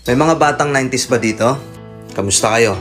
May mga batang 90s ba dito? Kamusta kayo?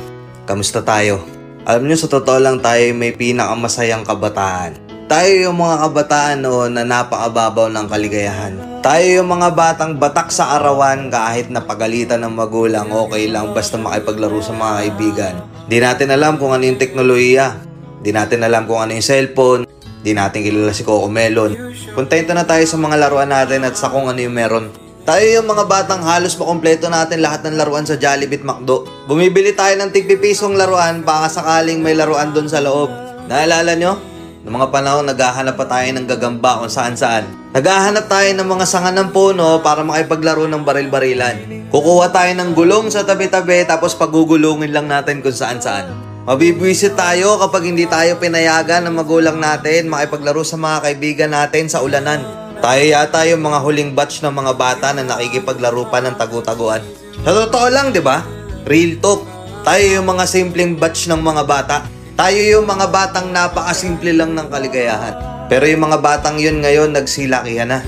Kamusta tayo? Alam nyo, sa totoo lang tayo may pinakamasayang kabataan. Tayo yung mga kabataan noon na napakababaw ng kaligayahan. Tayo yung mga batang batak sa arawan kahit napagalitan ng magulang, okay lang basta makipaglaro sa mga kaibigan. Di natin alam kung ano yung teknolohiya. Di natin alam kung ano yung cellphone. Di natin kilala si Coco Melon. Kontento na tayo sa mga laruan natin at sa kung ano yung meron. Tayo yung mga batang halos makompleto natin lahat ng laruan sa Jollibee at McDo. Bumibili tayo ng tig-pipisong laruan baka sakaling may laruan doon sa loob. Naalala nyo? Noong mga panahon, naghahanap pa tayo ng gagamba kung saan-saan. Naghahanap tayo ng mga sanga ng puno para makipaglaro ng baril-barilan. Kukuha tayo ng gulong sa tabi-tabi tapos pagugulungin lang natin kung saan-saan. Mabibwisit tayo kapag hindi tayo pinayagan ng magulang natin makipaglaro sa mga kaibigan natin sa ulanan. Tayo yata yung mga huling batch ng mga bata na nakikipaglaro pa ng tagu-taguan. Sa totoo lang, di ba? Real talk. Tayo yung mga simpleng batch ng mga bata. Tayo yung mga batang napakasimple lang ng kaligayahan. Pero yung mga batang yun ngayon nagsilakihan na.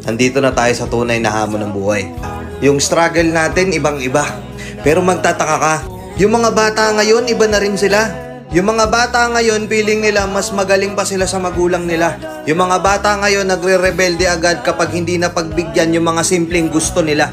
Nandito na tayo sa tunay na hamon ng buhay. Yung struggle natin ibang-iba. Pero magtataka ka, yung mga bata ngayon, iba na rin sila. Yung mga bata ngayon, feeling nila mas magaling pa sila sa magulang nila. Yung mga bata ngayon, nagre-rebelde agad kapag hindi na pagbigyan yung mga simpleng gusto nila.